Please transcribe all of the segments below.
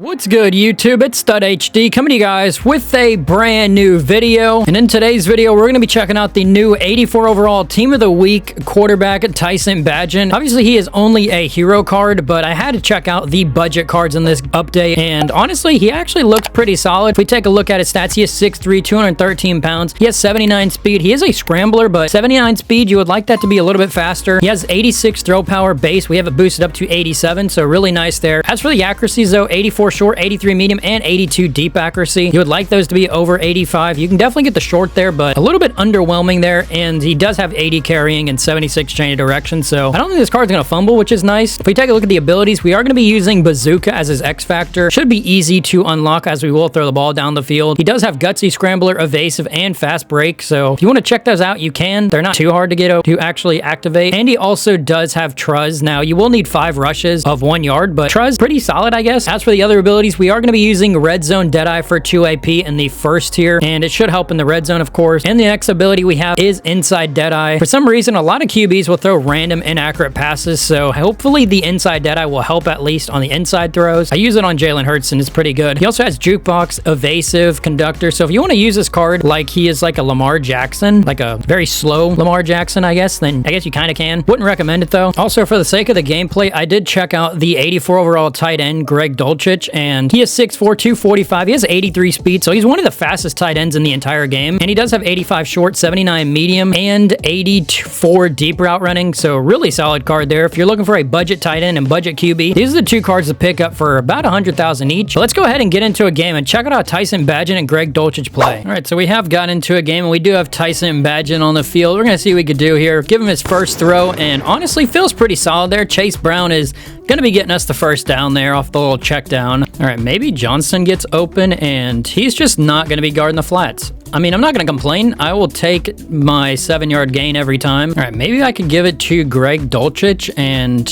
What's good, YouTube? It's Stunt HD coming to you guys with a brand new video. And in today's video, we're going to be checking out the new 84 overall Team of the Week quarterback, TYSON BAGENT. Obviously, he is only a hero card, but I had to check out the budget cards in this update. And honestly, he actually looks pretty solid. If we take a look at his stats, he is 6'3", 213 pounds. He has 79 speed. He is a scrambler, but 79 speed, you would like that to be a little bit faster. He has 86 throw power base. We have it boosted up to 87, so really nice there. As for the accuracies, though, 84 short, 83 medium, and 82 deep accuracy. You would like those to be over 85. You can definitely get the short there, but a little bit underwhelming there, and he does have 80 carrying and 76 chain of direction, so I don't think this card's going to fumble, which is nice. If we take a look at the abilities, we are going to be using Bazooka as his X Factor. Should be easy to unlock as we will throw the ball down the field. He does have Gutsy, Scrambler, Evasive, and Fast Break, so if you want to check those out, you can. They're not too hard to get to actually activate, and he also does have Truz. Now, you will need 5 rushes of 1 yard, but Truz, pretty solid, I guess. As for the other abilities, we are going to be using Red Zone Deadeye for 2 AP in the first tier, and it should help in the red zone, of course. And the next ability we have is Inside Deadeye. For some reason, a lot of QBs will throw random inaccurate passes, so hopefully the Inside Deadeye will help at least on the inside throws. I use it on Jalen Hurts, and it's pretty good. He also has Jukebox, Evasive, Conductor, so if you want to use this card like he is like a Lamar Jackson, like a very slow Lamar Jackson, I guess, then I guess you kind of can. Wouldn't recommend it, though. Also, for the sake of the gameplay, I did check out the 84 overall tight end, Greg Dulcich, and he is 6'4", 245. He has 83 speed, so he's one of the fastest tight ends in the entire game. And he does have 85 short, 79 medium, and 84 deep route running, so really solid card there. If you're looking for a budget tight end and budget QB, these are the 2 cards to pick up for about 100,000 each. So let's go ahead and get into a game and check out how TYSON BAGENT and Greg Dulcich play. All right, so we have gotten into a game, and we do have TYSON BAGENT on the field. We're going to see what we could do here. Give him his first throw, and honestly, feels pretty solid there. Chase Brown is going to be getting us the first down there off the little check down. All right, maybe Johnson gets open, and he's just not going to be guarding the flats. I mean, I'm not going to complain. I will take my 7-yard gain every time. All right, maybe I could give it to Greg Dulcich, and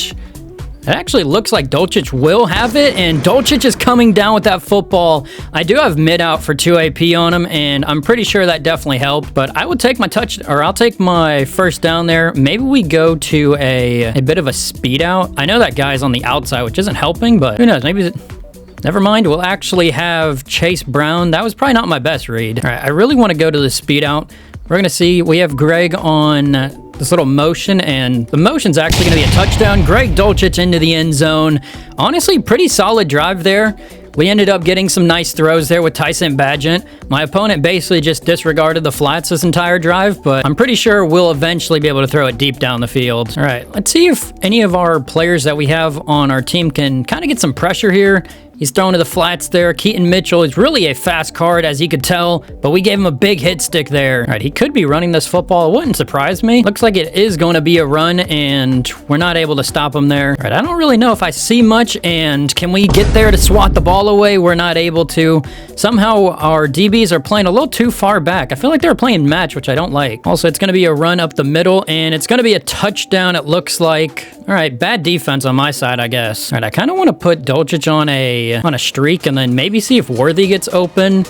it actually looks like Dulcich will have it, and Dulcich is coming down with that football. I do have mid out for 2 AP on him, and I'm pretty sure that definitely helped, but I would take my I'll take my first down there. Maybe we go to a bit of a speed out. I know that guy's on the outside, which isn't helping, but who knows? Maybe never mind. We'll actually have Chase Brown. That was probably not my best read. All right, I really want to go to the speed out. We're going to see. We have Greg on this little motion, and the motion's actually going to be a touchdown. Greg Dulcich into the end zone. Honestly, pretty solid drive there. We ended up getting some nice throws there with TYSON BAGENT. My opponent basically just disregarded the flats this entire drive, but I'm pretty sure we'll eventually be able to throw it deep down the field. All right, let's see if any of our players that we have on our team can kind of get some pressure here. He's throwing to the flats there. Keaton Mitchell is really a fast card, as you could tell, but we gave him a big hit stick there. All right, he could be running this football. It wouldn't surprise me. Looks like it is going to be a run, and we're not able to stop him there. All right, I don't really know if I see much, and can we get there to swat the ball away? We're not able to. Somehow, our DBs are playing a little too far back. I feel like they're playing match, which I don't like. Also, it's going to be a run up the middle, and it's going to be a touchdown, it looks like. All right, bad defense on my side, I guess. All right, I kind of want to put Dulcich on a streak and then maybe see if Worthy gets open.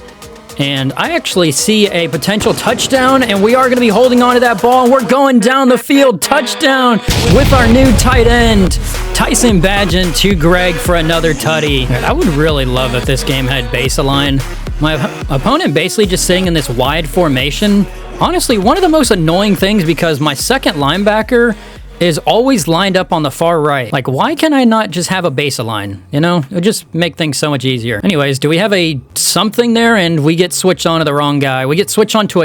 And I actually see a potential touchdown, and we are going to be holding on to that ball, and we're going down the field. Touchdown with our new tight end, TYSON BAGENT to Greg for another tutty. I would really love if this game had baseline. My opponent basically just sitting in this wide formation. Honestly, one of the most annoying things, because my second linebacker is always lined up on the far right. Like, why can I not just have a baseline? You know, it would just make things so much easier. Anyways, do we have a something there, and we get switched on to the wrong guy? We get switched on to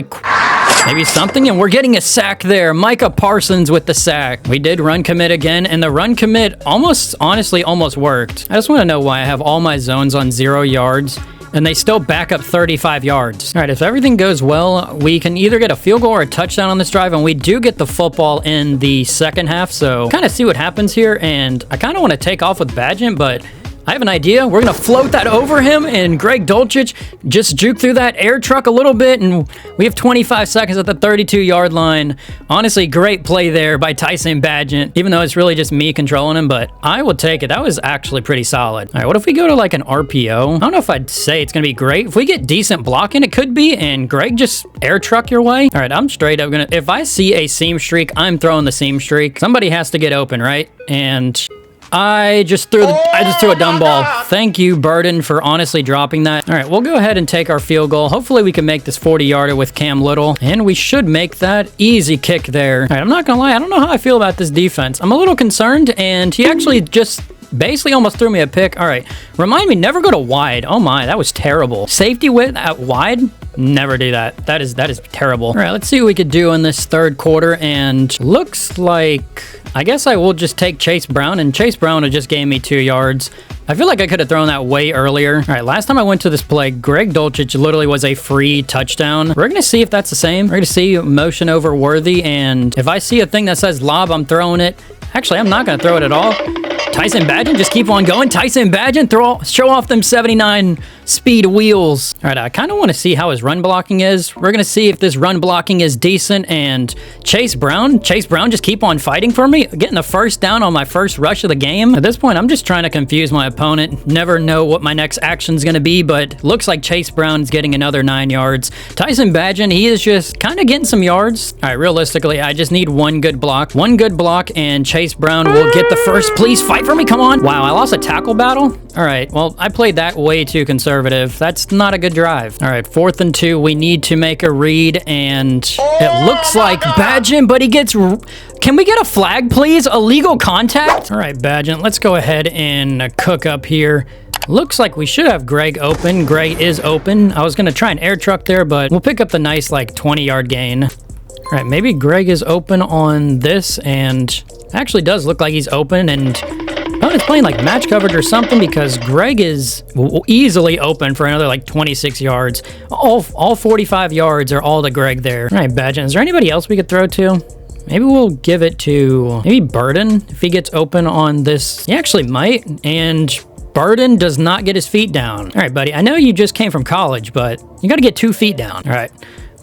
maybe something, and we're getting a sack there. Micah Parsons with the sack. We did run commit again, and the run commit honestly almost worked. I just want to know why I have all my zones on 0 yards, and they still back up 35 yards. All right, if everything goes well, we can either get a field goal or a touchdown on this drive, and we do get the football in the second half, so kind of see what happens here, and I kind of want to take off with BAGENT, but I have an idea. We're going to float that over him, and Greg Dulcich just juke through that air truck a little bit, and we have 25 seconds at the 32-yard line. Honestly, great play there by TYSON BAGENT, even though it's really just me controlling him, but I will take it. That was actually pretty solid. All right, what if we go to like an RPO? I don't know if I'd say it's going to be great. If we get decent blocking, it could be, and Greg just air truck your way. All right, I'm straight up going to, if I see a seam streak, I'm throwing the seam streak. Somebody has to get open, right? And I just threw a dumb ball. Thank you, Burden, for honestly dropping that. All right, we'll go ahead and take our field goal. Hopefully we can make this 40-yarder with Cam Little, and we should make that. Easy kick there. All right, I'm not gonna lie, I don't know how I feel about this defense. I'm a little concerned, and he actually just basically almost threw me a pick. All right, remind me, never go to wide. Oh my, that was terrible. Safety width at wide? Never do that. That is terrible. All right, let's see what we could do in this third quarter, and looks like, I guess I will just take Chase Brown, and Chase Brown just gave me 2 yards. I feel like I could have thrown that way earlier. All right, last time I went to this play, Greg Dulcich literally was a free touchdown. We're going to see if that's the same. We're going to see motion over worthy, and if I see a thing that says lob, I'm throwing it. Actually, I'm not going to throw it at all. TYSON Bagent, just keep on going. TYSON Bagent, show off them 79 speed wheels. All right, I kind of want to see how his run blocking is. We're going to see if this run blocking is decent. And Chase Brown, just keep on fighting for me. Getting the first down on my first rush of the game. At this point, I'm just trying to confuse my opponent. Never know what my next action is going to be, but looks like Chase Brown is getting another 9 yards. TYSON Bagent, he is just kind of getting some yards. All right, realistically, I just need one good block. One good block, and Chase Brown will get the first. Please fight for me. Come on. Wow, I lost a tackle battle. All right, well, I played that way too conservative. That's not a good drive. All right, 4th and 2. We need to make a read, and it looks like Bagent, but he gets... Can we get a flag, please? Illegal contact? All right, Bagent, let's go ahead and cook up here. Looks like we should have Greg open. Greg is open. I was going to try an air truck there, but we'll pick up the nice, like, 20-yard gain. All right, maybe Greg is open on this, and actually does look like he's open, and opponent's playing like match coverage or something, because Greg is easily open for another like 26 yards. All 45 yards are all to Greg there. All right, Bagent, is there anybody else we could throw to? Maybe we'll give it to maybe Burden if he gets open on this. He actually might, and Burden does not get his feet down. All right, buddy, I know you just came from college, but you got to get 2 feet down. All right.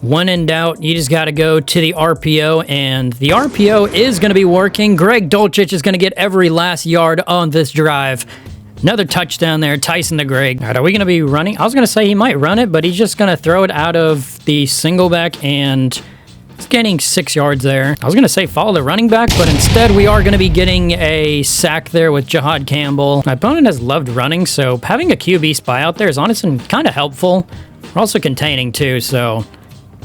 When in doubt, you just got to go to the RPO, and the RPO is going to be working. Greg Dulcich is going to get every last yard on this drive. Another touchdown there, TYSON to Greg. All right, are we going to be running? I was going to say he might run it, but he's just going to throw it out of the single back, and it's getting 6 yards there. I was going to say follow the running back, but instead we are going to be getting a sack there with Jahad Campbell. My opponent has loved running, so having a QB spy out there is honestly kind of helpful. We're also containing too, so...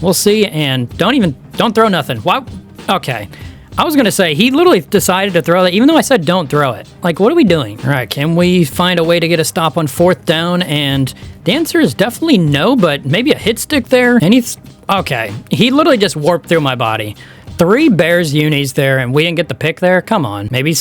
we'll see, and don't throw nothing. Wow. Okay. I was going to say, he literally decided to throw that, even though I said don't throw it. Like, what are we doing? All right, can we find a way to get a stop on 4th down? And the answer is definitely no, but maybe a hit stick there. And okay. He literally just warped through my body. 3 Bears unis there, and we didn't get the pick there? Come on. Maybe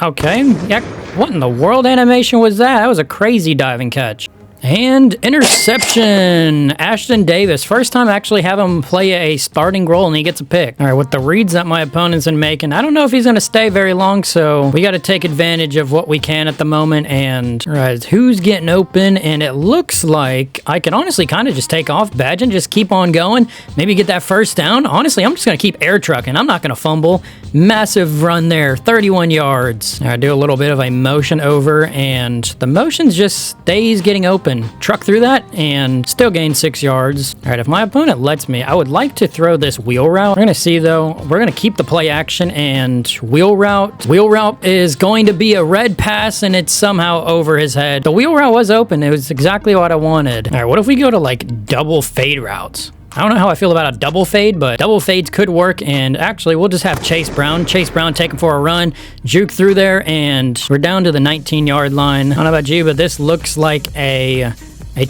okay. Yeah, what in the world animation was that? That was a crazy diving catch. And interception. Ashton Davis. First time I actually have him play a starting role, and he gets a pick. All right, with the reads that my opponent's been making, I don't know if he's going to stay very long, so we got to take advantage of what we can at the moment. And all right, who's getting open? And it looks like I can honestly kind of just take off Bagent, just keep on going, maybe get that first down. Honestly, I'm just going to keep air trucking. I'm not going to fumble. Massive run there, 31 yards. I do a little bit of a motion over, and the motion just stays getting open. Truck through that and still gain 6 yards. All right, if my opponent lets me, I would like to throw this wheel route. We're going to see, though. We're going to keep the play action and wheel route. Wheel route is going to be a red pass, and it's somehow over his head. The wheel route was open. It was exactly what I wanted. All right, what if we go to, like, double fade routes? I don't know how I feel about a double fade, but double fades could work, and actually, we'll just have Chase Brown. Chase Brown taking for a run, juke through there, and we're down to the 19-yard line. I don't know about you, but this looks like a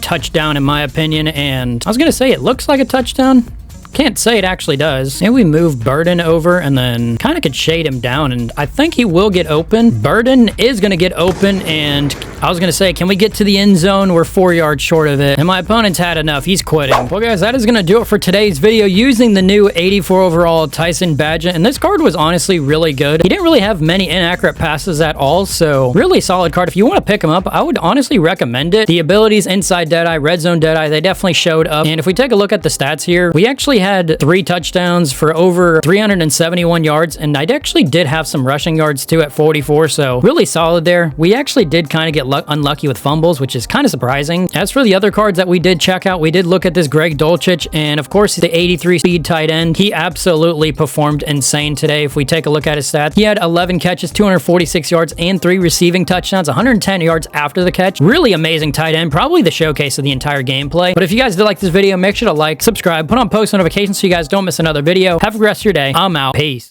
touchdown in my opinion, and I was going to say it looks like a touchdown. Can't say it actually does. Maybe we move Burden over and then kind of could shade him down, and I think he will get open. Burden is going to get open, and I was going to say, can we get to the end zone? We're 4 yards short of it, and my opponent's had enough. He's quitting. Well, guys, that is going to do it for today's video using the new 84 overall TYSON Bagent, and this card was honestly really good. He didn't really have many inaccurate passes at all, so really solid card. If you want to pick him up, I would honestly recommend it. The abilities inside Deadeye, red zone Deadeye, they definitely showed up, and if we take a look at the stats here, we actually had 3 touchdowns for over 371 yards, and I actually did have some rushing yards too at 44, so really solid there. We actually did kind of get unlucky with fumbles, which is kind of surprising. As for the other cards that we did check out, we did look at this Greg Dulcich, and of course the 83 speed tight end. He absolutely performed insane today. If we take a look at his stats, he had 11 catches, 246 yards, and 3 receiving touchdowns, 110 yards after the catch. Really amazing tight end, probably the showcase of the entire gameplay. But if you guys did like this video, make sure to like, subscribe, put on post notifications so you guys don't miss another video. Have a good rest of your day. I'm out. Peace.